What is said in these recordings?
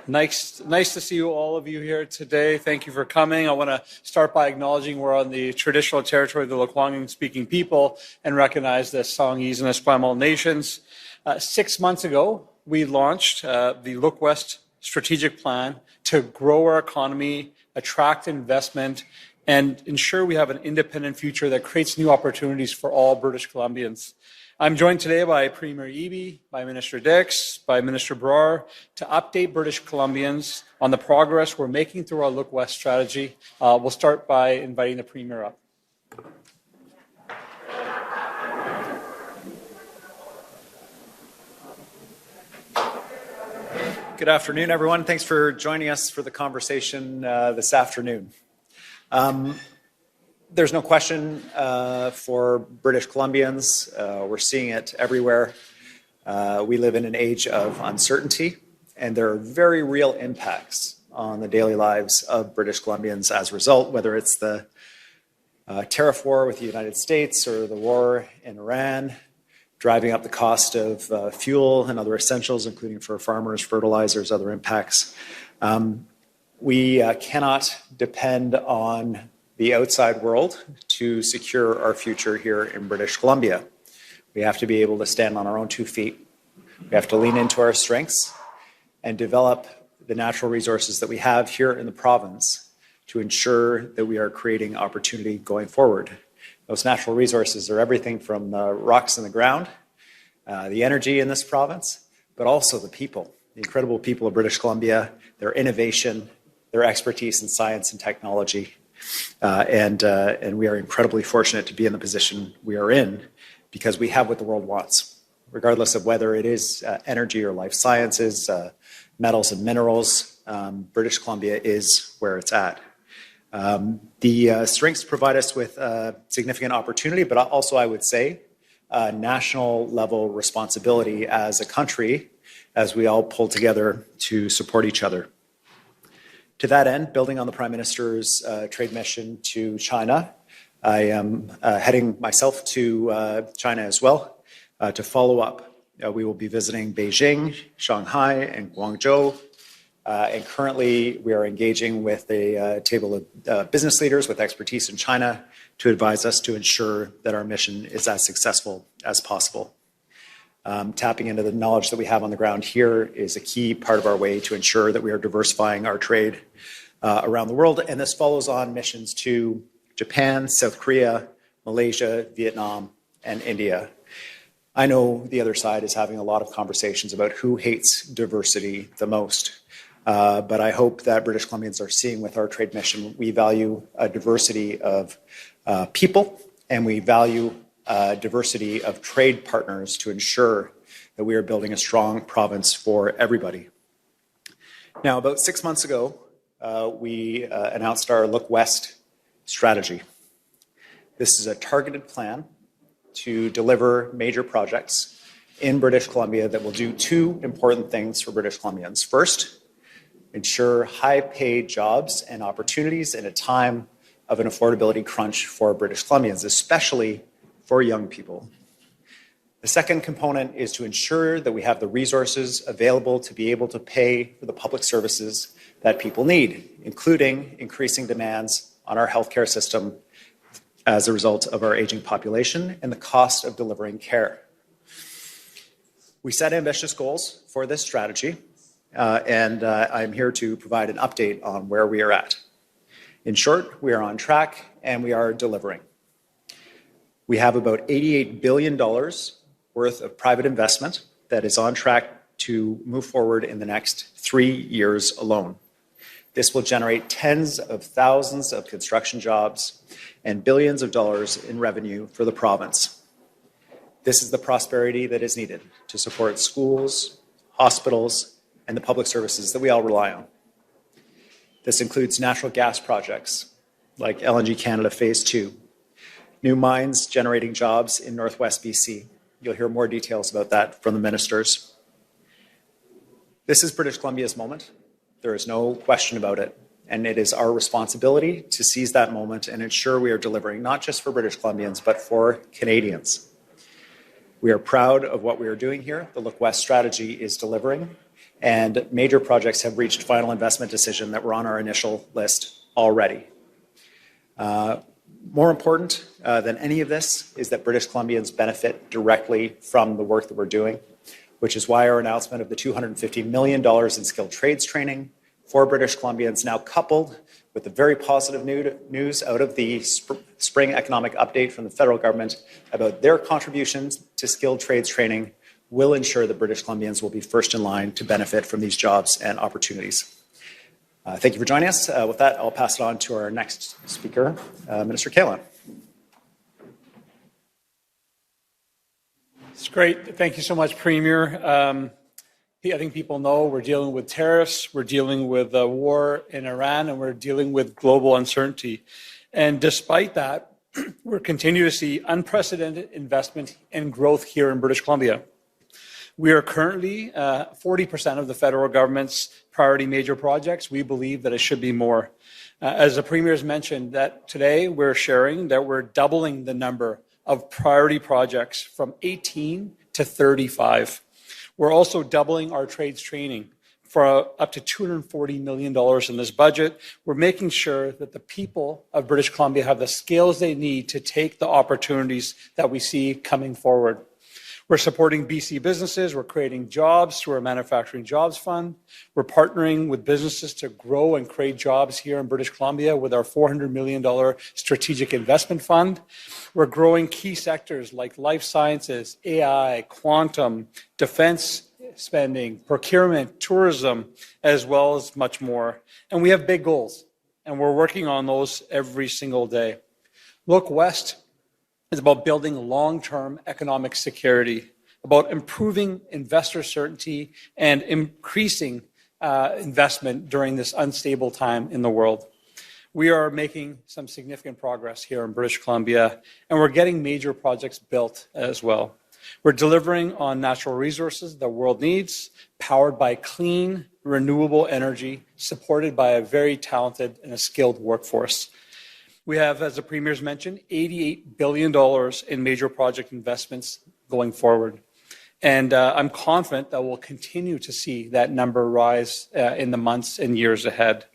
Nice to see all of you here today. Thank you for coming. I want to start by acknowledging we're on the traditional territory of the Lekwungen-speaking people and recognize the Songhees and Esquimalt nations. 6 months ago, we launched the Look West strategic plan to grow our economy, attract investment, and ensure we have an independent future that creates new opportunities for all British Columbians. I'm joined today by Premier Eby, by Minister Dix, by Minister Brar to update British Columbians on the progress we're making through our Look West strategy. We'll start by inviting the Premier up. Good afternoon, everyone. Thanks for joining us for the conversation this afternoon. There's no question for British Columbians. We're seeing it everywhere. We live in an age of uncertainty, and there are very real impacts on the daily lives of British Columbians as a result, whether it's the tariff war with the United States or the war in Iran, driving up the cost of fuel and other essentials, including for farmers, fertilizers, other impacts. We cannot depend on the outside world to secure our future here in British Columbia. We have to be able to stand on our own 2 feet. We have to lean into our strengths and develop the natural resources that we have here in the province to ensure that we are creating opportunity going forward. Those natural resources are everything from the rocks in the ground, the energy in this province, but also the people, the incredible people of British Columbia, their innovation, their expertise in science and technology. And we are incredibly fortunate to be in the position we are in because we have what the world wants, regardless of whether it is energy or life sciences, metals and minerals. British Columbia is where it's at. The strengths provide us with significant opportunity, but also, I would say, national level responsibility as a country as we all pull together to support each other. To that end, building on the Prime Minister's trade mission to China, I am heading myself to China as well to follow up. We will be visiting Beijing, Shanghai, and Guangzhou. And currently, we are engaging with a table of business leaders with expertise in China to advise us to ensure that our mission is as successful as possible. Tapping into the knowledge that we have on the ground here is a key part of our way to ensure that we are diversifying our trade around the world. And this follows on missions to Japan, South Korea, Malaysia, Vietnam, and India. I know the other side is having a lot of conversations about who hates diversity the most. But I hope that British Columbians are seeing with our trade mission, we value a diversity of people, and we value diversity of trade partners to ensure that we are building a strong province for everybody. Now, about 6 months ago, we announced our Look West strategy. This is a targeted plan to deliver major projects in British Columbia that will do 2 important things for British Columbians. First, ensure high-paid jobs and opportunities in a time of an affordability crunch for British Columbians, especially for young people. The second component is to ensure that we have the resources available to be able to pay for the public services that people need, including increasing demands on our healthcare system as a result of our aging population and the cost of delivering care. We set ambitious goals for this strategy, and I'm here to provide an update on where we are at. In short, we are on track and we are delivering. We have about $88 billion worth of private investment that is on track to move forward in the next 3 years alone. This will generate tens of thousands of construction jobs and billions of dollars in revenue for the province. This is the prosperity that is needed to support schools, hospitals, and the public services that we all rely on. This includes natural gas projects like LNG Canada Phase 2, new mines generating jobs in Northwest BC. You'll hear more details about that from the ministers. This is British Columbia's moment. There is no question about it. And it is our responsibility to seize that moment and ensure we are delivering not just for British Columbians, but for Canadians. We are proud of what we are doing here. The Look West strategy is delivering, and major projects have reached final investment decision that were on our initial list already. More important than any of this is that British Columbians benefit directly from the work that we're doing, which is why our announcement of the $250 million in skilled trades training for British Columbians, now coupled with the very positive news out of the spring economic update from the federal government about their contributions to skilled trades training, will ensure that British Columbians will be first in line to benefit from these jobs and opportunities. Thank you for joining us. With that, I'll pass it on to our next speaker, Minister Kahlon. It's great. Thank you so much, Premier. I think people know we're dealing with tariffs, we're dealing with a war in Iran, and we're dealing with global uncertainty. And despite that, we're continuing to see unprecedented investment and growth here in British Columbia. We are currently 40% of the federal government's priority major projects. We believe that it should be more. As the Premier has mentioned, that today we're sharing that we're doubling the number of priority projects from 18 to 35. We're also doubling our trades training for up to $240 million in this budget. We're making sure that the people of British Columbia have the skills they need to take the opportunities that we see coming forward. We're supporting BC businesses. We're creating jobs through our Manufacturing Jobs Fund. We're partnering with businesses to grow and create jobs here in British Columbia with our $400 million strategic investment fund. We're growing key sectors like life sciences, AI, quantum, defense spending, procurement, tourism, as well as much more. And we have big goals, and we're working on those every single day. Look West is about building long-term economic security, about improving investor certainty and increasing investment during this unstable time in the world. We are making some significant progress here in British Columbia, and we're getting major projects built as well. We're delivering on natural resources the world needs, powered by clean, renewable energy, supported by a very talented and a skilled workforce. We have, as the Premier's mentioned, $88 billion in major project investments going forward. And I'm confident that we'll continue to see that number rise in the months and years ahead.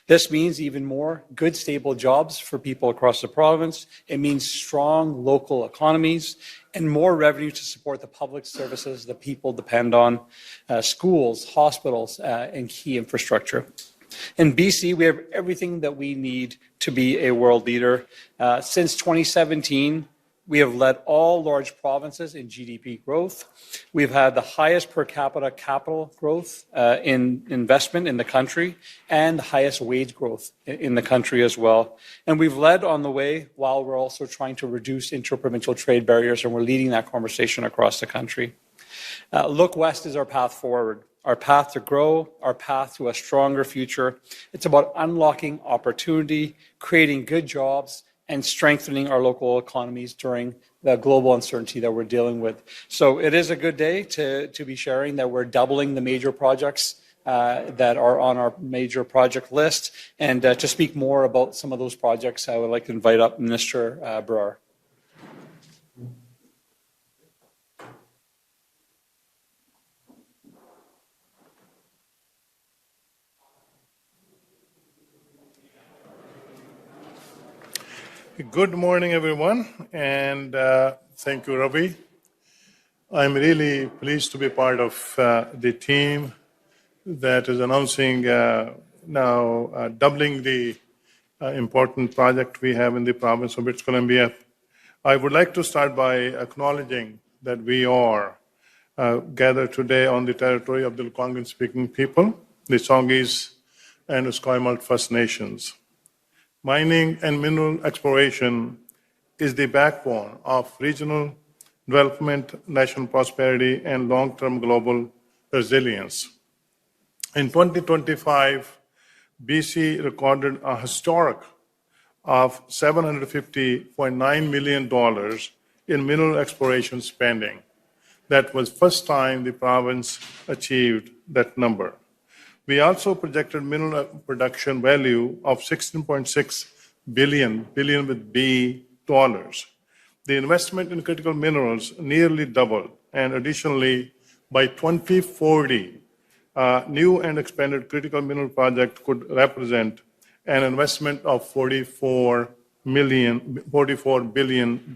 This means even more good, stable jobs for people across the province. It means strong local economies and more revenue to support the public services that people depend on, schools, hospitals, and key infrastructure. In BC, we have everything that we need to be a world leader. Since 2017, we have led all large provinces in GDP growth. We've had the highest per capita capital growth in investment in the country and the highest wage growth in the country as well. And we've led on the way while we're also trying to reduce interprovincial trade barriers, and we're leading that conversation across the country. Look West is our path forward. Our path to grow, our path to a stronger future. It's about unlocking opportunity, creating good jobs, and strengthening our local economies during the global uncertainty that we're dealing with. So it is a good day to be sharing that we're doubling the major projects that are on our major project list. And to speak more about some of those projects, I would like to invite up Minister Brar. Good morning, everyone, and thank you, Ravi. I'm really pleased to be part of the team that is announcing now doubling the important project we have in the province of British Columbia. I would like to start by acknowledging that we are gathered today on the territory of the Lekwungen-speaking people, the Songhees and Esquimalt First Nations. Mining and mineral exploration is the backbone of regional development, national prosperity, and long-term global resilience. In 2025, BC recorded a historic of $750.9 million in mineral exploration spending. That was the first time the province achieved that number. We also projected mineral production value of $16.6 billion with B dollars. The investment in critical minerals nearly doubled, and additionally, by 2040, new and expanded critical mineral project could represent an investment of $44 billion.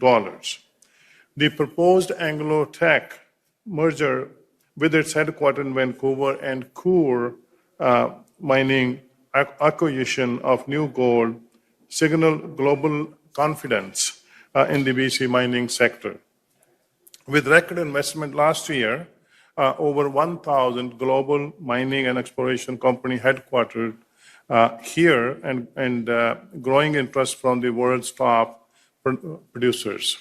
The proposed Anglo-Teck merger with its headquarters in Vancouver and Coeur mining acquisition of New Gold signal global confidence in the BC mining sector. With record investment last year, over 1,000 global mining and exploration company headquartered here and growing interest from the world's top producers.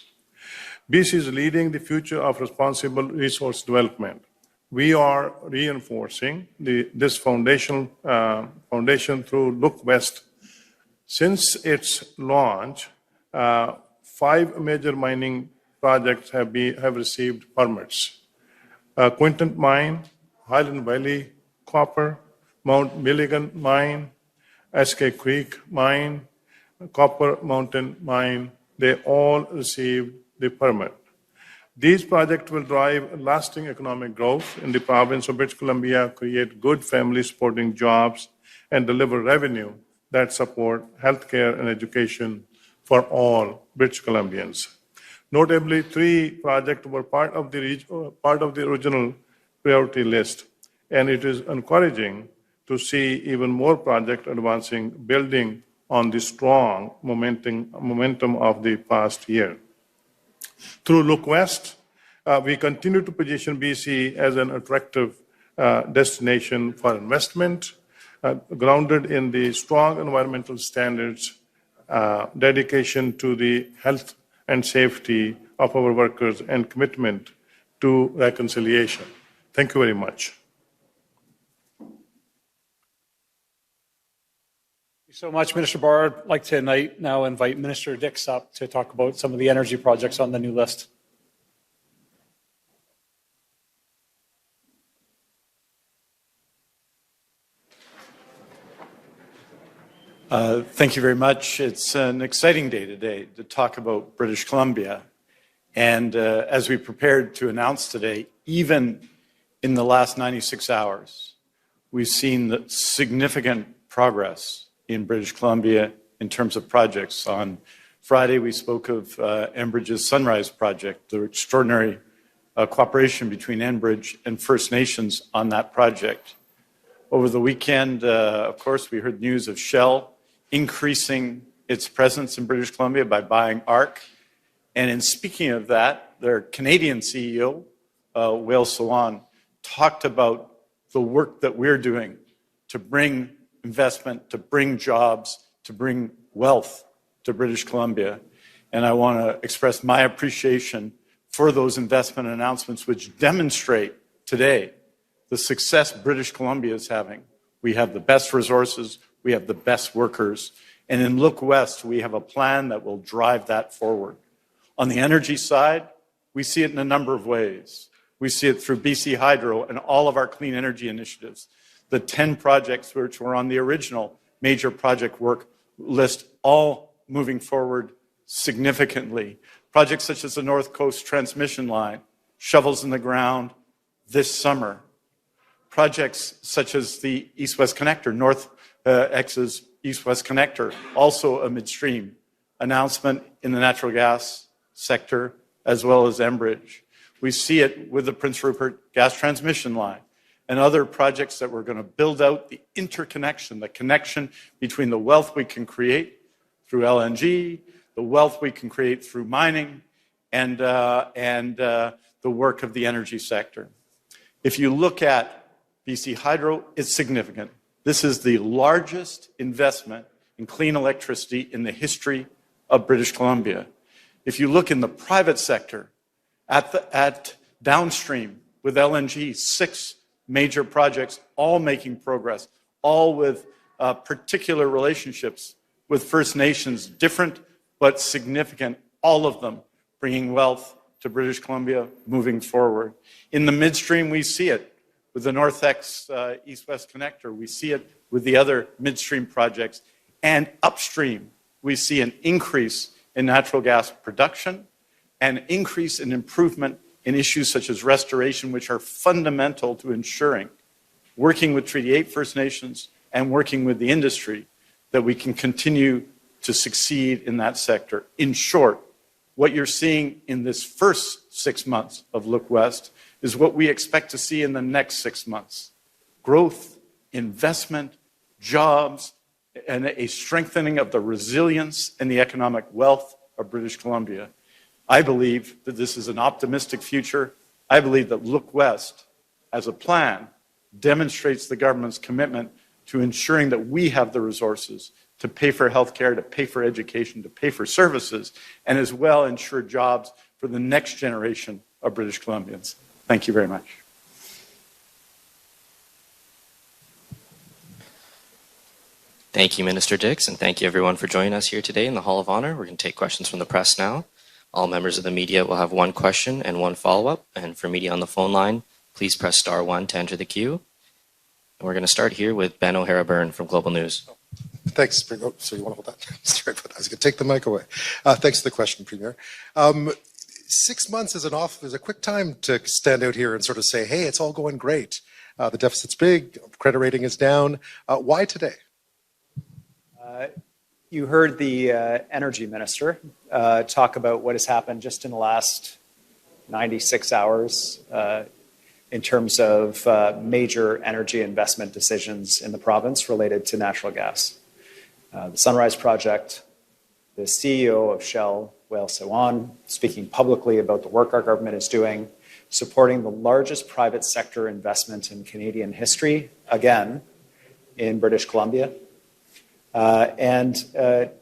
BC is leading the future of responsible resource development. We are reinforcing this foundation through Look West. Since its launch, 5 major mining projects have received permits. Quinton Mine, Highland Valley Copper, Mount Milligan Mine, SK Creek Mine, Copper Mountain Mine, they all received the permit. These projects will drive lasting economic growth in the province of British Columbia, create good family-supporting jobs, and deliver revenue that support healthcare and education for all British Columbians. Notably, 3 projects were part of the original priority list, and it is encouraging to see even more projects advancing, building on the strong momentum of the past year. Through Look West, we continue to position BC as an attractive destination for investment, grounded in the strong environmental standards, dedication to the health and safety of our workers, and commitment to reconciliation. Thank you very much. Thank you so much, Minister Brar. I'd like to now invite Minister Dix up to talk about some of the energy projects on the new list. Thank you very much. It's an exciting day today to talk about British Columbia. And as we prepared to announce today, even in the last 96 hours, we've seen the significant progress in British Columbia in terms of projects. On Friday, we spoke of Enbridge's Sunrise project, the extraordinary cooperation between Enbridge and First Nations on that project. Over the weekend, of course, we heard news of Shell increasing its presence in British Columbia by buying ARC. And in speaking of that, their Canadian CEO, Wael Sawan, talked about the work that we're doing to bring investment, to bring jobs, to bring wealth to British Columbia. And I want to express my appreciation for those investment announcements, which demonstrate today the success British Columbia is having. We have the best resources, we have the best workers, and in Look West, we have a plan that will drive that forward. On the energy side, we see it in a number of ways. We see it through BC Hydro and all of our clean energy initiatives. The 10 projects which were on the original major project work list, all moving forward significantly. Projects such as the North Coast Transmission Line, shovels in the ground this summer. Projects such as the East-West Connector, NorthX's East-West Connector, also a midstream announcement in the natural gas sector, as well as Enbridge. We see it with the Prince Rupert Gas Transmission Line and other projects that we're going to build out the interconnection, the connection between the wealth we can create through LNG, the wealth we can create through mining, and the work of the energy sector. If you look at BC Hydro, it's significant. This is the largest investment in clean electricity in the history of British Columbia. If you look in the private sector, at downstream with LNG, 6 major projects, all making progress, all with particular relationships with First Nations, different but significant, all of them bringing wealth to British Columbia moving forward. In the midstream, we see it with the NorthX East-West Connector. We see it with the other midstream projects. And upstream, we see an increase in natural gas production, an increase in improvement in issues such as restoration, which are fundamental to ensuring working with Treaty 8 First Nations and working with the industry, that we can continue to succeed in that sector. In short, what you're seeing in this first 6 months of Look West is what we expect to see in the next 6 months. Growth, investment, jobs, and a strengthening of the resilience and the economic wealth of British Columbia. I believe that this is an optimistic future. I believe that Look West, as a plan, demonstrates the government's commitment to ensuring that we have the resources to pay for healthcare, to pay for education, to pay for services, and as well ensure jobs for the next generation of British Columbians. Thank you very much. Thank you, Minister Dix, and thank you everyone for joining us here today in the Hall of Honor. We're going to take questions from the press now. All members of the media will have one question and one follow-up, and for media on the phone line, please press *1 to enter the queue. And we're going to start here with Ben O'Hara-Byrne from Global News. Thanks. Oh, so you want to hold that? Sorry about that. I was going to take the mic away. Thanks for the question, Premier. 6 months is a quick time to stand out here and sort of say, hey, it's all going great. The deficit's big, credit rating is down. Why today? You heard the energy minister talk about what has happened just in the last 96 hours in terms of major energy investment decisions in the province related to natural gas. The Sunrise Project, the CEO of Shell, Wael Sawan, speaking publicly about the work our government is doing, supporting the largest private sector investment in Canadian history, again, in British Columbia. And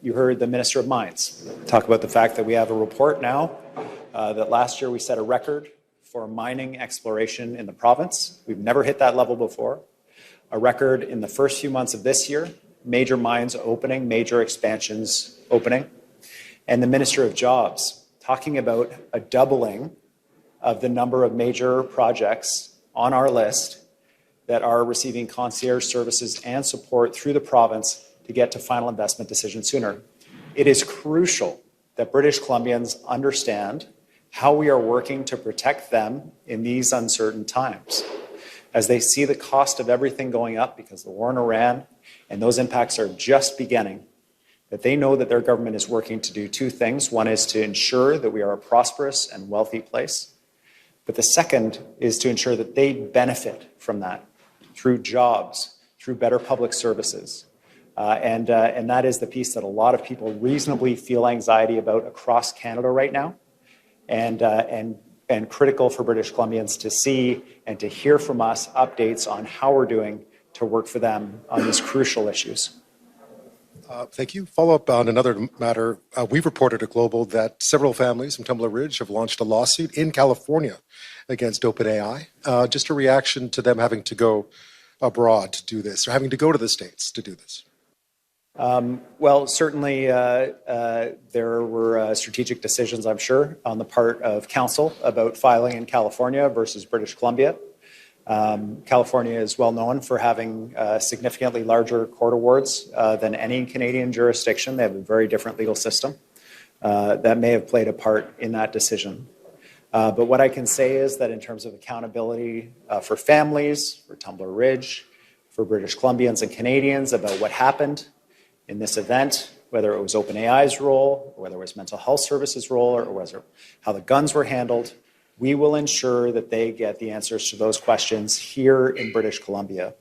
you heard the Minister of Mines talk about the fact that we have a report now that last year we set a record for mining exploration in the province. We've never hit that level before. A record in the first few months of this year, major mines opening, major expansions opening. And the Minister of Jobs talking about a doubling of the number of major projects on our list that are receiving concierge services and support through the province to get to final investment decision sooner. It is crucial that British Columbians understand how we are working to protect them in these uncertain times. As they see the cost of everything going up because of the war in Iran, and those impacts are just beginning, that they know that their government is working to do two things. One is to ensure that we are a prosperous and wealthy place. But the second is to ensure that they benefit from that through jobs, through better public services. And that is the piece that a lot of people reasonably feel anxiety about across Canada right now, and critical for British Columbians to see and to hear from us updates on how we're doing to work for them on these crucial issues. Thank you. Follow up on another matter. We've reported at Global that several families from Tumbler Ridge have launched a lawsuit in California against OpenAI. Just a reaction to them having to go abroad to do this, or having to go to the States to do this. Well, certainly there were strategic decisions, I'm sure, on the part of Council about filing in California versus British Columbia. California is well known for having significantly larger court awards than any Canadian jurisdiction. They have a very different legal system that may have played a part in that decision. But what I can say is that in terms of accountability for families, for Tumbler Ridge, for British Columbians and Canadians about what happened in this event, whether it was OpenAI's role, or whether it was mental health services role, or whether how the guns were handled, we will ensure that they get the answers to those questions here in British Columbia.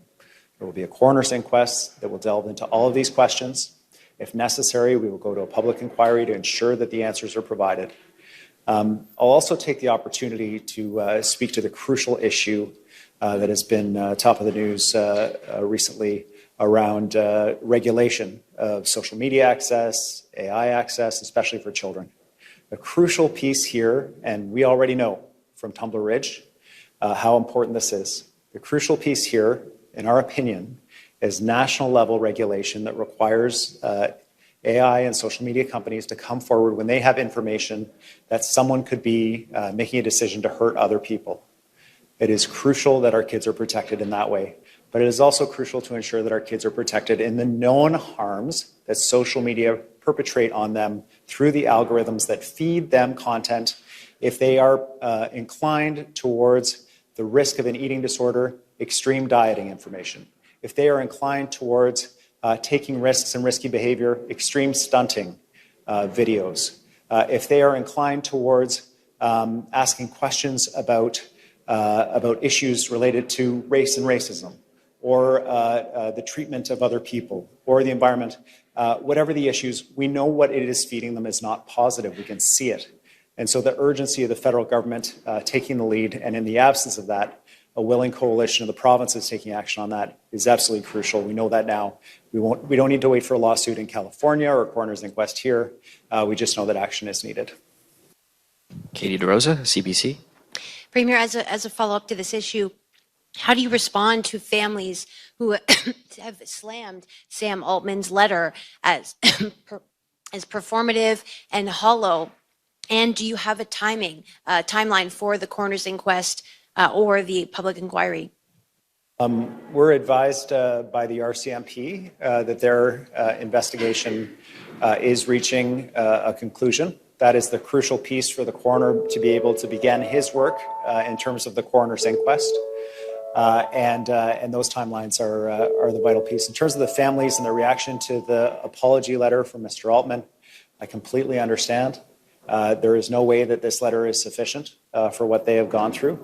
There will be a coroner's inquest that will delve into all of these questions. If necessary, we will go to a public inquiry to ensure that the answers are provided. I'll also take the opportunity to speak to the crucial issue that has been top of the news recently around regulation of social media access, AI access, especially for children. A crucial piece here, and we already know from Tumbler Ridge how important this is. The crucial piece here, in our opinion, is national level regulation that requires AI and social media companies to come forward when they have information that someone could be making a decision to hurt other people. It is crucial that our kids are protected in that way. But it is also crucial to ensure that our kids are protected in the known harms that social media perpetrate on them through the algorithms that feed them content. If they are inclined towards the risk of an eating disorder, extreme dieting information, if they are inclined towards taking risks and risky behavior, extreme stunting videos, if they are inclined towards asking questions about issues related to race and racism, or the treatment of other people, or the environment, whatever the issues, we know what it is feeding them is not positive. We can see it. And so the urgency of the federal government taking the lead, and in the absence of that, a willing coalition of the provinces taking action on that is absolutely crucial. We know that now. We don't need to wait for a lawsuit in California or a coroner's inquest here. We just know that action is needed. Katie DeRosa, CBC. Premier, as a follow-up to this issue, how do you respond to families who have slammed Sam Altman's letter as performative and hollow? And do you have a timeline for the coroner's inquest or the public inquiry? We're advised by the RCMP that their investigation is reaching a conclusion. That is the crucial piece for the coroner to be able to begin his work in terms of the coroner's inquest. And those timelines are the vital piece. In terms of the families and the reaction to the apology letter from Mr. Altman, I completely understand. There is no way that this letter is sufficient for what they have gone through.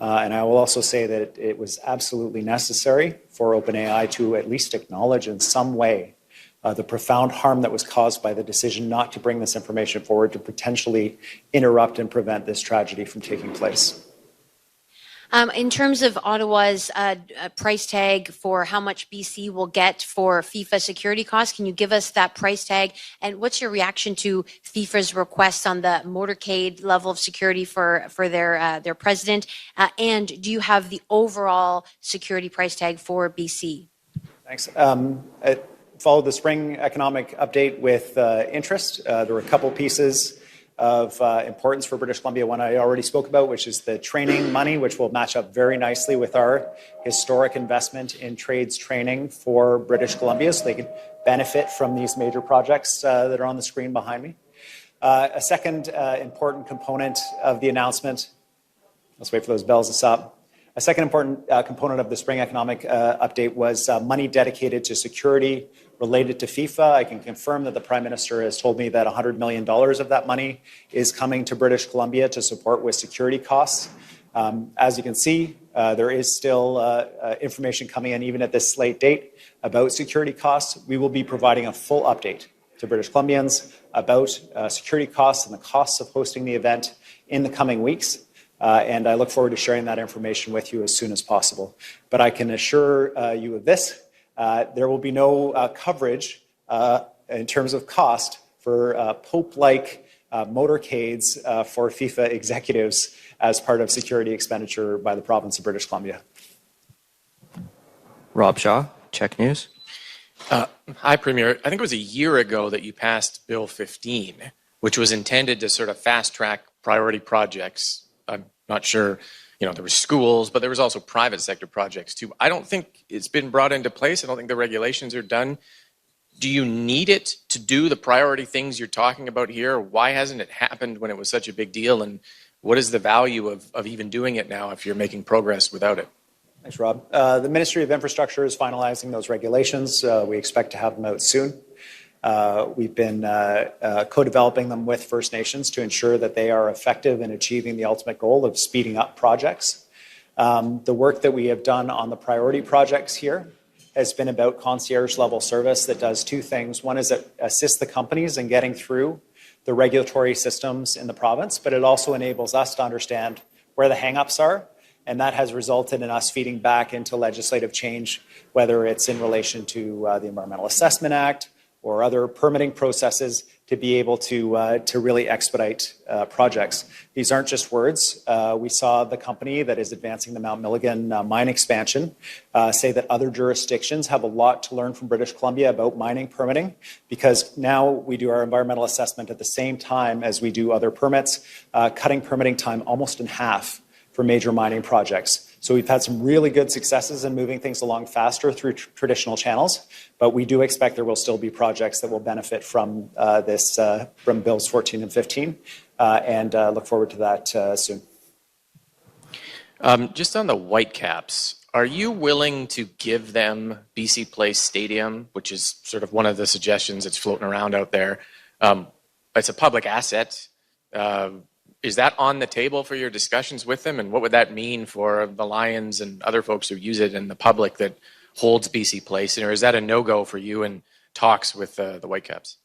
And I will also say that it was absolutely necessary for OpenAI to at least acknowledge in some way the profound harm that was caused by the decision not to bring this information forward to potentially interrupt and prevent this tragedy from taking place. In terms of Ottawa's price tag for how much BC will get for FIFA security costs, can you give us that price tag? And what's your reaction to FIFA's request on the motorcade level of security for their president? And do you have the overall security price tag for BC? Thanks. I followed the spring economic update with interest. There were a couple pieces of importance for British Columbia. One I already spoke about, which is the training money, which will match up very nicely with our historic investment in trades training for British Columbia, so they can benefit from these major projects that are on the screen behind me. A second important component of the announcement, let's wait for those bells to stop. A second important component of the spring economic update was money dedicated to security related to FIFA. I can confirm that the Prime Minister has told me that $100 million of that money is coming to British Columbia to support with security costs. As you can see, there is still information coming in even at this late date about security costs. We will be providing a full update to British Columbians about security costs and the costs of hosting the event in the coming weeks. And I look forward to sharing that information with you as soon as possible. But I can assure you of this. There will be no coverage in terms of cost for Pope-like motorcades for FIFA executives as part of security expenditure by the province of British Columbia. Rob Shaw, Czech News. Hi, Premier. I think it was a year ago that you passed Bill 15, which was intended to sort of fast-track priority projects. I'm not sure, there were schools, but there was also private sector projects too. I don't think it's been brought into place. I don't think the regulations are done. Do you need it to do the priority things you're talking about here? Why hasn't it happened when it was such a big deal? And what is the value of even doing it now if you're making progress without it? Thanks, Rob. The Ministry of Infrastructure is finalizing those regulations. We expect to have them out soon. We've been co-developing them with First Nations to ensure that they are effective in achieving the ultimate goal of speeding up projects. The work that we have done on the priority projects here has been about concierge level service that does two things. One is it assists the companies in getting through the regulatory systems in the province, but it also enables us to understand where the hang-ups are. And that has resulted in us feeding back into legislative change, whether it's in relation to the Environmental Assessment Act or other permitting processes, to be able to really expedite projects. These aren't just words. We saw the company that is advancing the Mount Milligan mine expansion say that other jurisdictions have a lot to learn from British Columbia about mining permitting, because now we do our environmental assessment at the same time as we do other permits, cutting permitting time almost in half for major mining projects. So we've had some really good successes in moving things along faster through traditional channels, but we do expect there will still be projects that will benefit from from Bills 14 and 15, and look forward to that soon. Just on the Whitecaps, Are you willing to give them BC Place Stadium, which is sort of one of the suggestions that's floating around out there? It's a public asset. Is that on the table for your discussions with them? And what would that mean for the Lions and other folks who use it and the public that holds BC Place? Or is that a no-go for you in talks with the Whitecaps?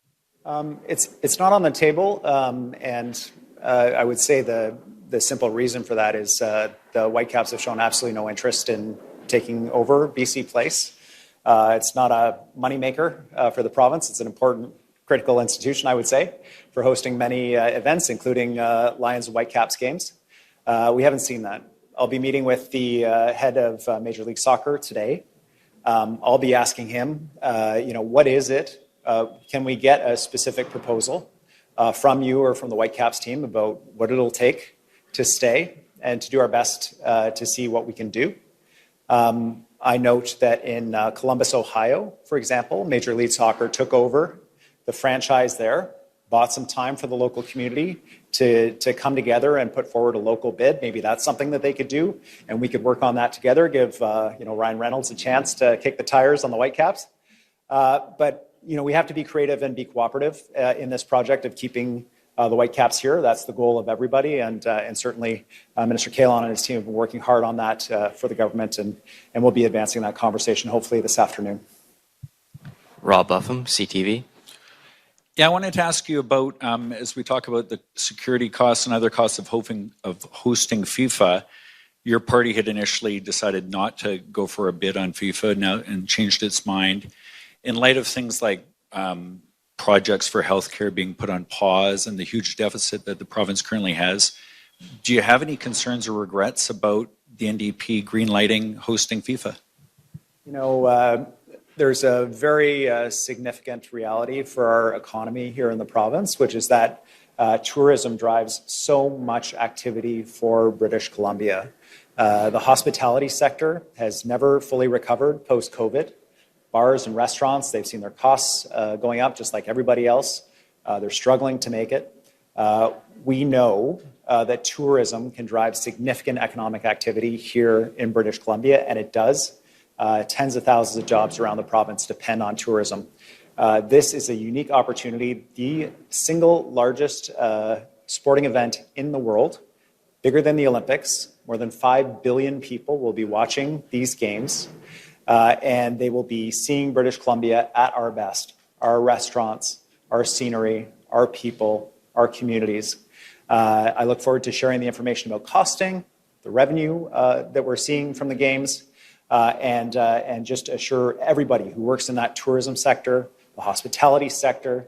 It's not on the table, and I would say the simple reason for that is the Whitecaps have shown absolutely no interest in taking over BC Place. It's not a moneymaker for the province. It's an important, critical institution, I would say, for hosting many events, including Lions and Whitecaps games. We haven't seen that. I'll be meeting with the head of Major League Soccer today. I'll be asking him, what is it? Can we get a specific proposal from you or from the Whitecaps team about what it'll take to stay and to do our best to see what we can do? I note that in Columbus, Ohio, for example, Major League Soccer took over the franchise there, bought some time for the local community to come together and put forward a local bid. Maybe that's something that they could do, and we could work on that together, give Ryan Reynolds a chance to kick the tires on the Whitecaps. But we have to be creative and be cooperative in this project of keeping the Whitecaps here. That's the goal of everybody, and certainly Minister Kahlon and his team have been working hard on that for the government, and we'll be advancing that conversation hopefully this afternoon. Rob Buffum, CTV. Yeah, I wanted to ask you about, as we talk about the security costs and other costs of hosting FIFA, your party had initially decided not to go for a bid on FIFA now and changed its mind. In light of things like projects for healthcare being put on pause and the huge deficit that the province currently has, do you have any concerns or regrets about the NDP greenlighting hosting FIFA? There's a very significant reality for our economy here in the province, which is that tourism drives so much activity for British Columbia. The hospitality sector has never fully recovered post-COVID. Bars and restaurants, they've seen their costs going up just like everybody else. They're struggling to make it. We know that tourism can drive significant economic activity here in British Columbia, and it does. Tens of thousands of jobs around the province depend on tourism. This is a unique opportunity. The single largest sporting event in the world, bigger than the Olympics. More than 5 billion people will be watching these games, and they will be seeing British Columbia at our best. Our restaurants, our scenery, our people, our communities. I look forward to sharing the information about costing, the revenue that we're seeing from the games, and just assure everybody who works in that tourism sector, the hospitality sector,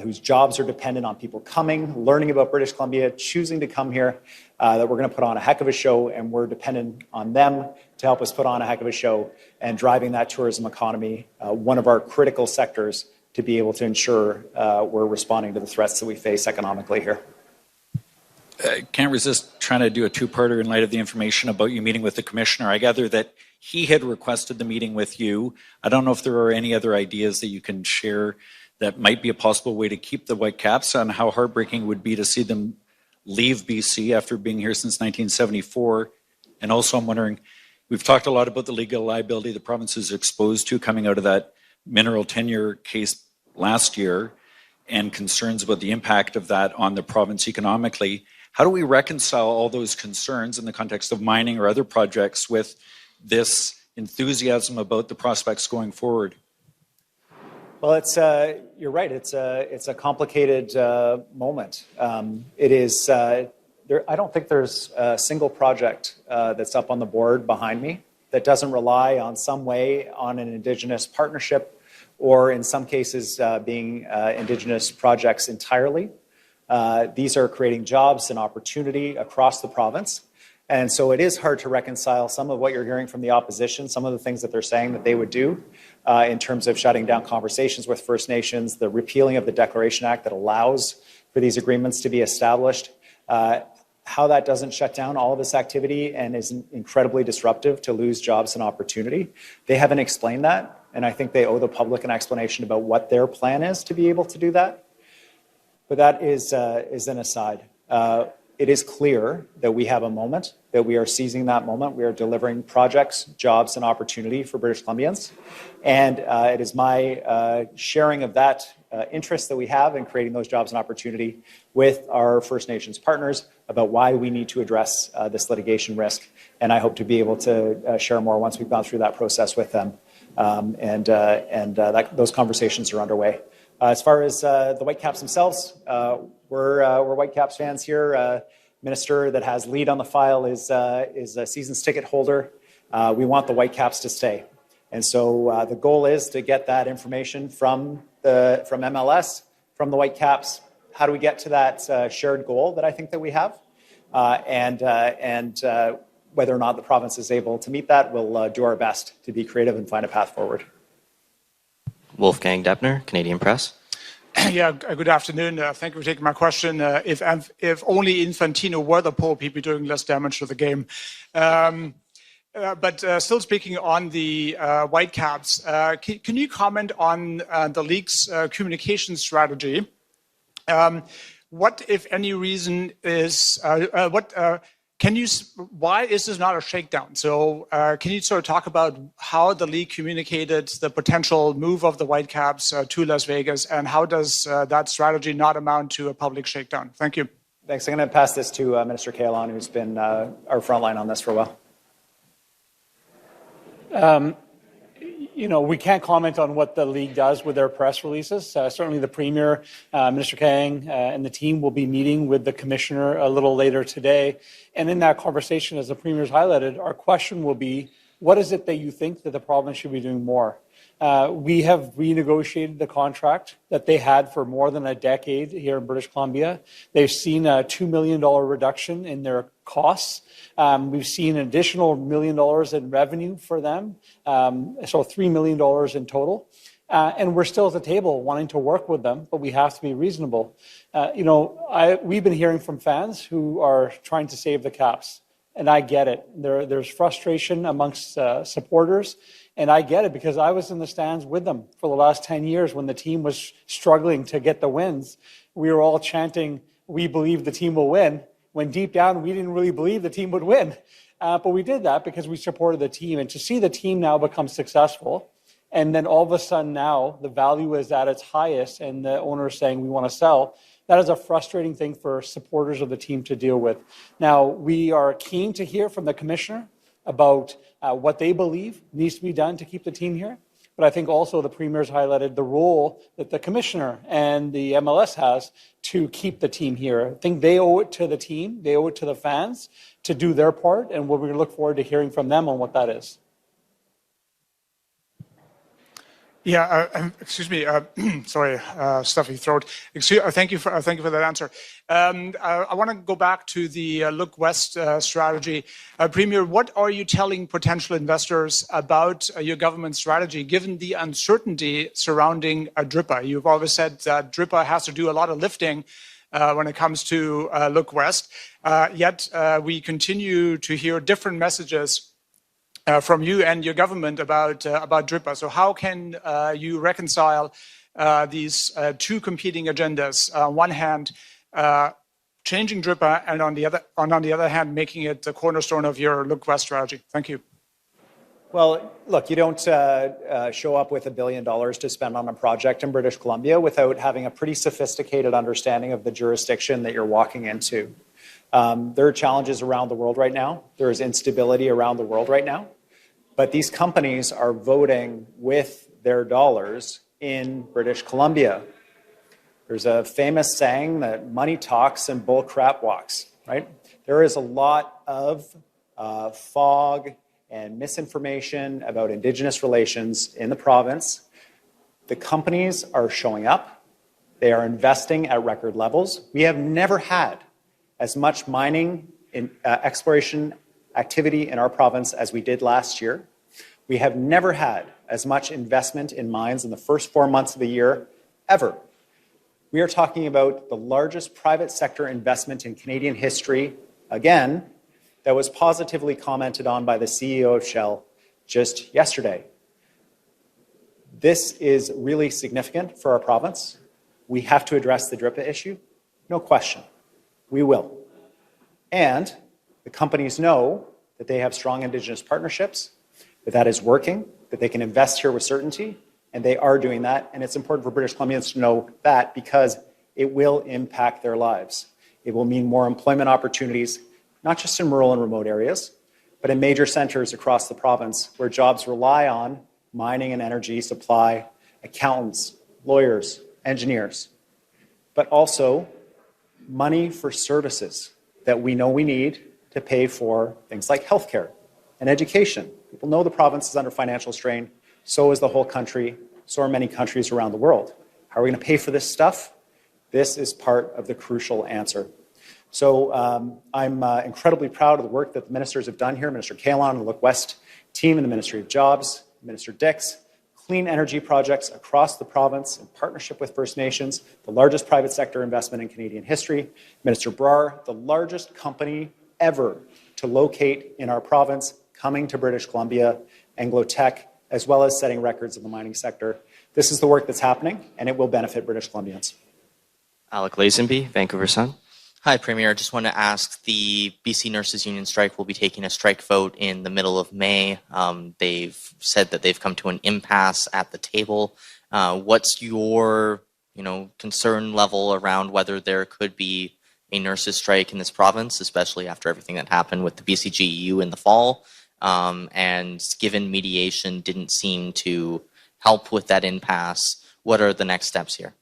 whose jobs are dependent on people coming, learning about British Columbia, choosing to come here, that we're going to put on a heck of a show, and we're dependent on them to help us put on a heck of a show and driving that tourism economy, one of our critical sectors, to be able to ensure we're responding to the threats that we face economically here. Can't resist trying to do a two-parter in light of the information about you meeting with the commissioner. I gather that he had requested the meeting with you. I don't know if there are any other ideas that you can share that might be a possible way to keep the Whitecaps, on how heartbreaking it would be to see them leave BC after being here since 1974. And also I'm wondering, we've talked a lot about the legal liability the province is exposed to coming out of that mineral tenure case last year, and concerns about the impact of that on the province economically. How do we reconcile all those concerns in the context of mining or other projects with this enthusiasm about the prospects going forward? Well, you're right. It's a complicated moment. It is. I don't think there's a single project that's up on the board behind me that doesn't rely on some way on an Indigenous partnership, or in some cases being Indigenous projects entirely. These are creating jobs and opportunity across the province. And so it is hard to reconcile some of what you're hearing from the opposition, some of the things that they're saying that they would do in terms of shutting down conversations with First Nations, the repealing of the Declaration Act that allows for these agreements to be established, how that doesn't shut down all of this activity and is incredibly disruptive to lose jobs and opportunity. They haven't explained that, and I think they owe the public an explanation about what their plan is to be able to do that. But that is an aside. It is clear that we have a moment that we are seizing that moment. We are delivering projects, jobs, and opportunity for British Columbians. And it is my sharing of that interest that we have in creating those jobs and opportunity with our First Nations partners about why we need to address this litigation risk. And I hope to be able to share more once we've gone through that process with them. Those conversations are underway. As far as the Whitecaps themselves, we're Whitecaps fans here. Minister that has lead on the file is a season's ticket holder. We want the Whitecaps to stay. And so the goal is to get that information from MLS, from the Whitecaps. How do we get to that shared goal that I think that we have? Whether or not the province is able to meet that, we'll do our best to be creative and find a path forward. Wolfgang Deppner, Canadian Press. Yeah, good afternoon. Thank you for taking my question. If only Infantino were the Pope, he'd be doing less damage to the game. But still speaking on the Whitecaps, can you comment on the league's communication strategy? What, if any, reason is why is this not a shakedown? So can you sort of talk about how the league communicated the potential move of the Whitecaps to Las Vegas, and how does that strategy not amount to a public shakedown? Thank you. Thanks. I'm going to pass this to Minister Kahlon, who's been our frontline on this for a while. We can't comment on what the league does with their press releases. Certainly the Premier, Minister Kang, and the team will be meeting with the Commissioner a little later today. And in that conversation, as the Premier's highlighted, our question will be, what is it that you think that the province should be doing more? We have renegotiated the contract that they had for more than a decade here in British Columbia. They've seen a $2 million reduction in their costs. We've seen an additional $1 million in revenue for them, so $3 million in total. And we're still at the table wanting to work with them, but we have to be reasonable. We've been hearing from fans who are trying to save the Caps, and I get it. There's frustration amongst supporters, and I get it because I was in the stands with them for the last 10 years when the team was struggling to get the wins. We were all chanting, "We believe the team will win," when deep down we didn't really believe the team would win. But we did that because we supported the team. And to see the team now become successful, and then all of a sudden now the value is at its highest and the owner is saying we want to sell, that is a frustrating thing for supporters of the team to deal with. Now, we are keen to hear from the Commissioner about what they believe needs to be done to keep the team here. But I think also the Premier's highlighted the role that the Commissioner and the MLS has to keep the team here. I think they owe it to the team, they owe it to the fans to do their part, and we're going to look forward to hearing from them on what that is. Yeah, excuse me. Sorry, stuffy throat. Thank you for that answer. I want to go back to the Look West strategy. Premier, what are you telling potential investors about your government strategy, given the uncertainty surrounding DRIPA? You've always said that DRIPA has to do a lot of lifting when it comes to Look West. Yet we continue to hear different messages from you and your government about DRIPA. So how can you reconcile these two competing agendas? On one hand, changing DRIPA, and on the other hand, making it the cornerstone of your Look West strategy. Thank you. Well, look, you don't show up with $1 billion to spend on a project in British Columbia without having a pretty sophisticated understanding of the jurisdiction that you're walking into. There are challenges around the world right now. There is instability around the world right now. But these companies are voting with their dollars in British Columbia. There's a famous saying that money talks and bull crap walks, right? There is a lot of fog and misinformation about Indigenous relations in the province. The companies are showing up. They are investing at record levels. We have never had as much mining in exploration activity in our province as we did last year. We have never had as much investment in mines in the first 4 months of the year ever. We are talking about the largest private sector investment in Canadian history, again, that was positively commented on by the CEO of Shell just yesterday. This is really significant for our province. We have to address the DRIPA issue, no question. We will. And The companies know that they have strong Indigenous partnerships, that that is working, that they can invest here with certainty, and they are doing that. And it's important for British Columbians to know that because it will impact their lives. It will mean more employment opportunities, not just in rural and remote areas, but in major centers across the province where jobs rely on mining and energy supply, accountants, lawyers, engineers, but also money for services that we know we need to pay for things like healthcare and education. People know the province is under financial strain, so is the whole country, so are many countries around the world. How are we going to pay for this stuff? This is part of the crucial answer. So I'm incredibly proud of the work that the ministers have done here, Minister Kahlon and the Look West team in the Ministry of Jobs, Minister Dix, clean energy projects across the province in partnership with First Nations, the largest private sector investment in Canadian history, Minister Brar, the largest company ever to locate in our province, coming to British Columbia, Anglo-Tech, as well as setting records in the mining sector. This is the work that's happening, and it will benefit British Columbians. Alec Lazenby, Vancouver Sun. Hi, Premier. I just want to ask, the BC Nurses Union strike will be taking a strike vote in the middle of May. They've said that they've come to an impasse at the table. What's your concern level around whether there could be a nurses strike in this province, especially after everything that happened with the BCGEU in the fall? And given mediation didn't seem to help with that impasse, what are the next steps here?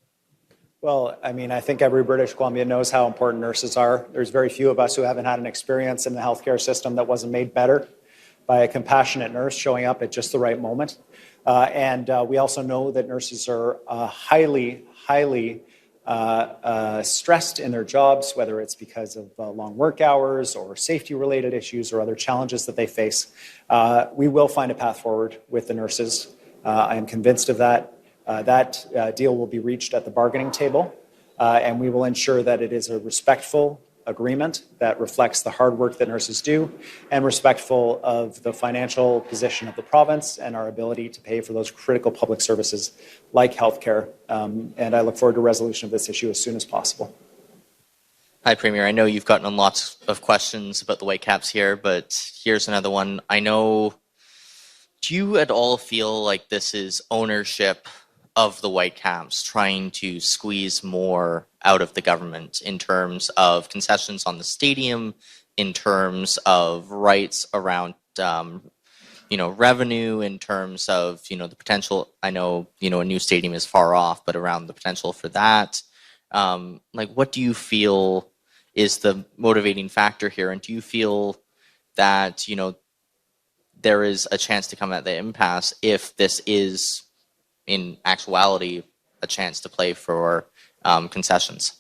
Well, I mean, I think every British Columbian knows how important nurses are. There's very few of us who haven't had an experience in the healthcare system that wasn't made better by a compassionate nurse showing up at just the right moment. And we also know that nurses are highly stressed in their jobs, whether it's because of long work hours or safety-related issues or other challenges that they face. We will find a path forward with the nurses. I am convinced of that. That deal will be reached at the bargaining table, and we will ensure that it is a respectful agreement that reflects the hard work that nurses do and respectful of the financial position of the province and our ability to pay for those critical public services like healthcare. And I look forward to resolution of this issue as soon as possible. Hi, Premier. I know you've gotten lots of questions about the Whitecaps here, but here's another one. Do you at all feel like this is ownership of the Whitecaps trying to squeeze more out of the government in terms of concessions on the stadium, in terms of rights around, revenue, in terms of, the potential? I know, a new stadium is far off, but around the potential for that. What do you feel is the motivating factor here? And do you feel that, there is a chance to come at the impasse if this is, in actuality, a chance to play for concessions?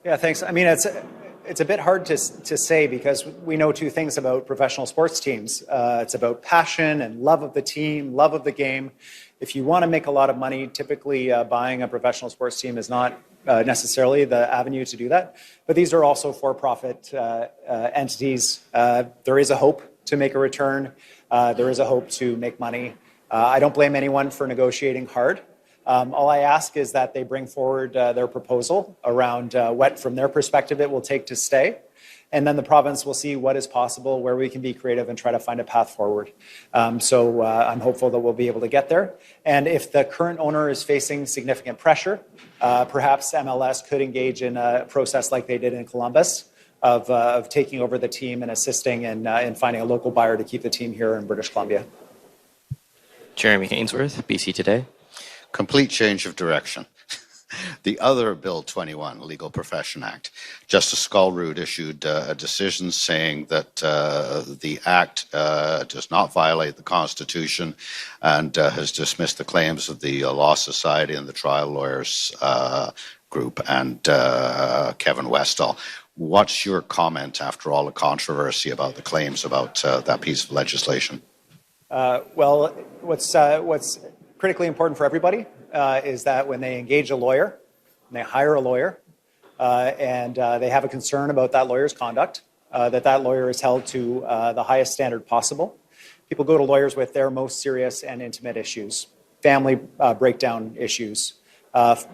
Yeah, thanks. I mean, it's a bit hard to say because we know two things about professional sports teams. It's about passion and love of the team, love of the game. If you want to make a lot of money, typically buying a professional sports team is not necessarily the avenue to do that. But these are also for-profit entities. There is a hope to make a return. There is a hope to make money. I don't blame anyone for negotiating hard. All I ask is that they bring forward their proposal around what, from their perspective, it will take to stay. And then the province will see what is possible, where we can be creative and try to find a path forward. So I'm hopeful that we'll be able to get there. And if the current owner is facing significant pressure, perhaps MLS could engage in a process like they did in Columbus of taking over the team and assisting in finding a local buyer to keep the team here in British Columbia. Jeremy Hainsworth, BC Today. Complete change of direction. The other Bill 21, Legal Profession Act, Justice Skullroot issued a decision saying that the act does not violate the Constitution and has dismissed the claims of the Law Society and the Trial Lawyers Group and Kevin Westall. What's your comment after all the controversy about the claims about that piece of legislation? Well, what's critically important for everybody is that when they engage a lawyer, when they hire a lawyer, and they have a concern about that lawyer's conduct, that lawyer is held to the highest standard possible. People go to lawyers with their most serious and intimate issues, family breakdown issues,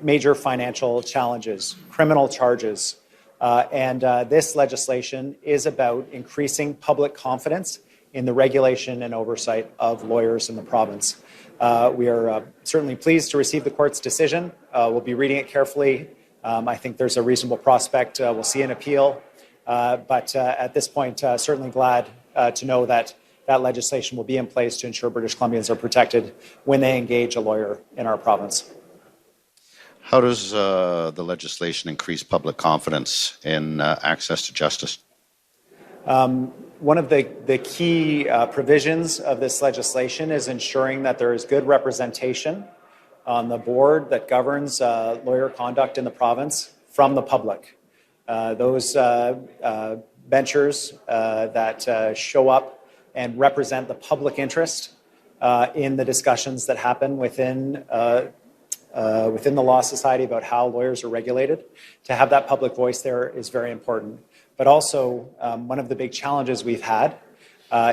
major financial challenges, criminal charges, This legislation is about increasing public confidence in the regulation and oversight of lawyers in the province. We are certainly pleased to receive the court's decision. We'll be reading it carefully. I think there's a reasonable prospect we'll see an appeal. But at this point, certainly glad to know that that legislation will be in place to ensure British Columbians are protected when they engage a lawyer in our province. How does the legislation increase public confidence in access to justice? One of the key provisions of this legislation is ensuring that there is good representation on the board that governs lawyer conduct in the province from the public. Those benchers that show up and represent the public interest in the discussions that happen within the Law Society about how lawyers are regulated. To have that public voice there is very important. But also, one of the big challenges we've had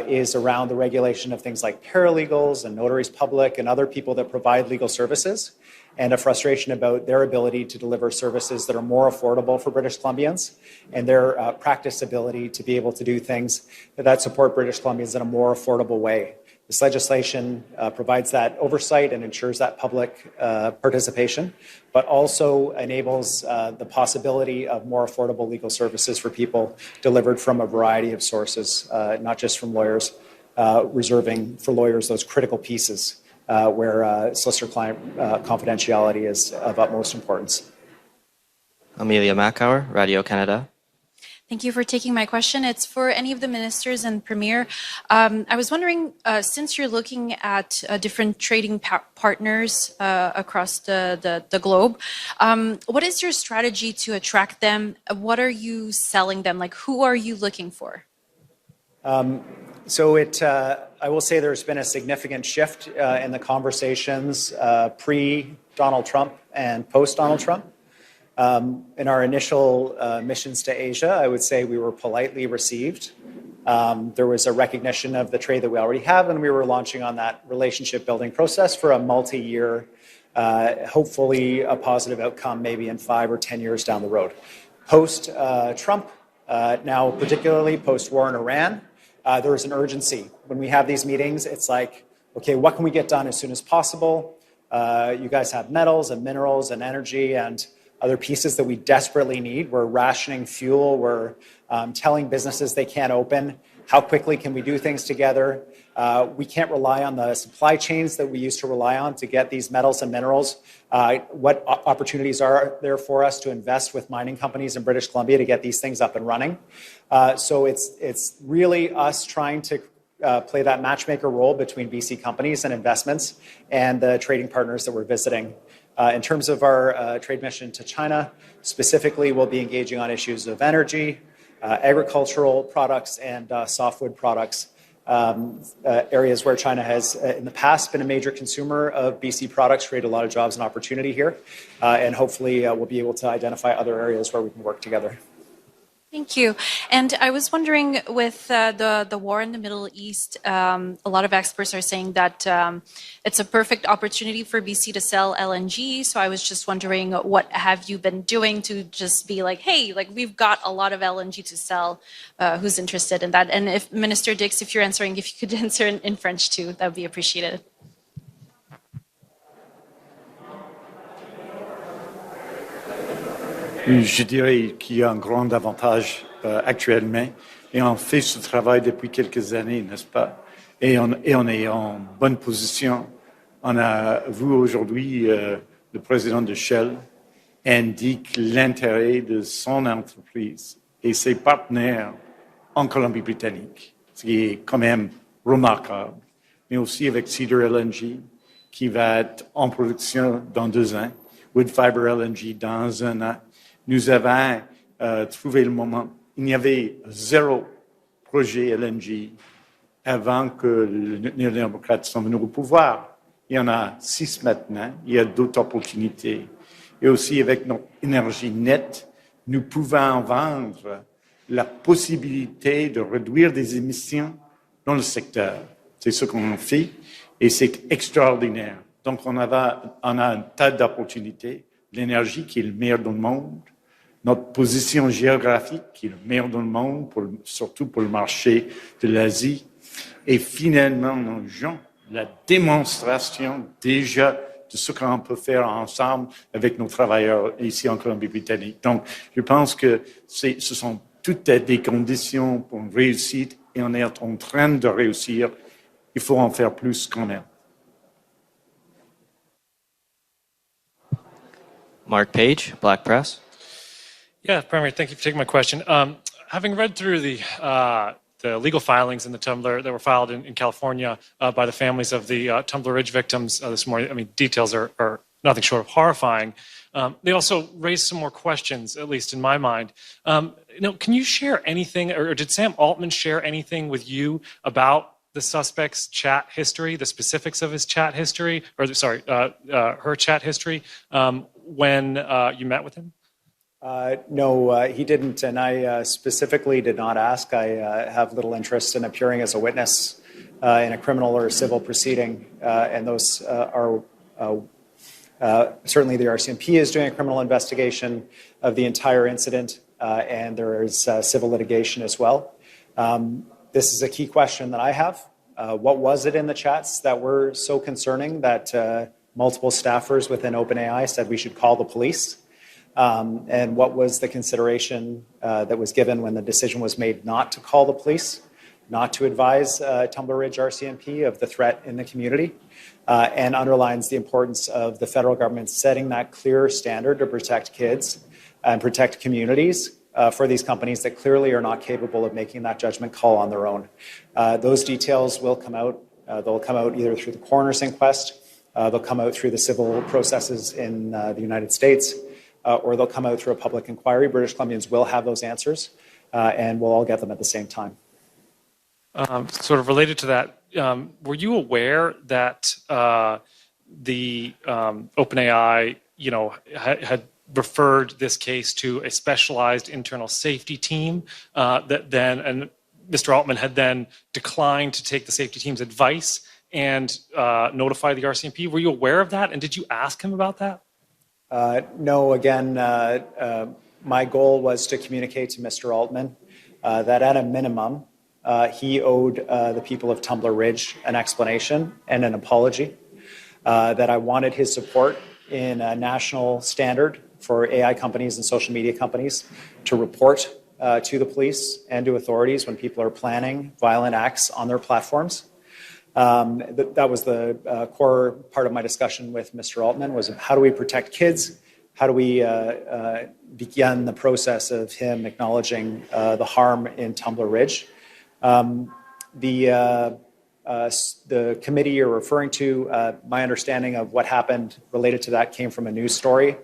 is around the regulation of things like paralegals and notaries public and other people that provide legal services, and a frustration about their ability to deliver services that are more affordable for British Columbians and their practice ability to be able to do things that support British Columbians in a more affordable way. This legislation provides that oversight and ensures that public participation, but also enables the possibility of more affordable legal services for people delivered from a variety of sources, not just from lawyers, reserving for lawyers those critical pieces where solicitor-client confidentiality is of utmost importance. Amelia Macauer, Radio Canada. Thank you for taking my question. It's for any of the ministers and Premier. I was wondering, since you're looking at different trading partners across the globe, what is your strategy to attract them? What are you selling them? Like, who are you looking for? I will say there's been a significant shift in the conversations pre-Donald Trump and post-Donald Trump. In our initial missions to Asia, I would say we were politely received. There was a recognition of the trade that we already have, and we were launching on that relationship building process for a multi-year, hopefully a positive outcome maybe in 5 or 10 years down the road. Post-Trump, now particularly post-war in Iran, there is an urgency. When we have these meetings, it's like, okay, what can we get done as soon as possible? You guys have metals and minerals and energy and other pieces that we desperately need. We're rationing fuel. We're telling businesses they can't open. How quickly can we do things together? We can't rely on the supply chains that we used to rely on to get these metals and minerals. What opportunities are there for us to invest with mining companies in British Columbia to get these things up and running? So it's really us trying to play that matchmaker role between BC companies and investments and the trading partners that we're visiting. In terms of our trade mission to China, specifically, we'll be engaging on issues of energy, agricultural products, and softwood products, areas where China has, in the past, been a major consumer of BC products, create a lot of jobs and opportunity here, and hopefully we'll be able to identify other areas where we can work together. Thank you. And I was wondering, with the war in the Middle East, a lot of experts are saying that it's a perfect opportunity for BC to sell LNG. So I was just wondering, what have you been doing to just be like, hey, like we've got a lot of LNG to sell. Who's interested in that? And if Minister Dix, if you could answer in French too, that would be appreciated. Je dirais qu'il y a un grand avantage actuellement, et on fait ce travail depuis quelques années, n'est-ce pas? Et on est en bonne position. On a vu aujourd'hui le président de Shell indique l'intérêt de son entreprise et ses partenaires en Colombie-Britannique, ce qui est quand même remarquable, mais aussi avec Cedar LNG, qui va être en production dans 2 ans, Woodfibre LNG dans 1 an. Nous avons trouvé le moment. Il y avait 0 projet LNG avant que les néo-démocrates sont venus au pouvoir. Il y en a 6 maintenant. Il y a d'autres opportunités. Et aussi, avec notre énergie nette, nous pouvons vendre la possibilité de réduire des émissions dans le secteur. C'est ce qu'on fait et c'est extraordinaire. Donc, on a un tas d'opportunités. L'énergie qui est le meilleur dans le monde, notre position géographique, qui est le meilleur dans le monde, surtout pour le marché de l'Asie, et finalement, nos gens, la démonstration déjà de ce qu'on peut faire ensemble avec nos travailleurs ici en Colombie-Britannique. Donc, je pense que ce sont toutes des conditions pour une réussite et on est en train de réussir. Il faut en faire plus qu'on aime. Mark Page, Black Press. Yeah, Premier, thank you for taking my question. Having read through the legal filings in the Tumbler that were filed in California by the families of the Tumbler Ridge victims this morning, I mean, details are nothing short of horrifying. They also raised some more questions, at least in my mind. Can you share anything, or did Sam Altman share anything with you about the suspect's chat history, the specifics of his chat history, or sorry, her chat history when you met with him? No, he didn't, and I specifically did not ask. I have little interest in appearing as a witness in a criminal or civil proceeding, and those are certainly the RCMP is doing a criminal investigation of the entire incident, and there is civil litigation as well. This is a key question that I have. What was it in the chats that were so concerning that multiple staffers within OpenAI said we should call the police? And what was the consideration that was given when the decision was made not to call the police, not to advise Tumbler Ridge RCMP of the threat in the community, and underlines the importance of the federal government setting that clear standard to protect kids and protect communities for these companies that clearly are not capable of making that judgment call on their own. Those details will come out. They'll come out either through the coroner's inquest, they'll come out through the civil processes in the United States, or they'll come out through a public inquiry. British Columbians will have those answers, and we'll all get them at the same time. Sort of related to that, were you aware that the OpenAI, had referred this case to a specialized internal safety team that then, and Mr. Altman had then declined to take the safety team's advice and notify the RCMP? Were you aware of that, and did you ask him about that? No, again, my goal was to communicate to Mr. Altman that at a minimum, he owed the people of Tumbler Ridge an explanation and an apology, that I wanted his support in a national standard for AI companies and social media companies to report to the police and to authorities when people are planning violent acts on their platforms. That was the core part of my discussion with Mr. Altman, was how do we protect kids? How do we begin the process of him acknowledging the harm in Tumbler Ridge? The committee you're referring to, my understanding of what happened related to that came from a news story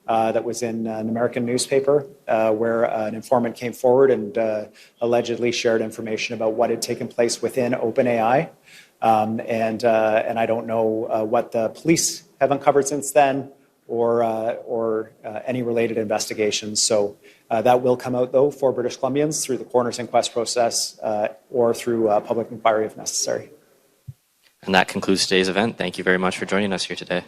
that was in an American newspaper where an informant came forward and allegedly shared information about what had taken place within OpenAI. And I don't know what the police have uncovered since then or any related investigations. So that will come out, though, for British Columbians through the coroner's inquest process or through public inquiry if necessary. And that concludes today's event. Thank you very much for joining us here today.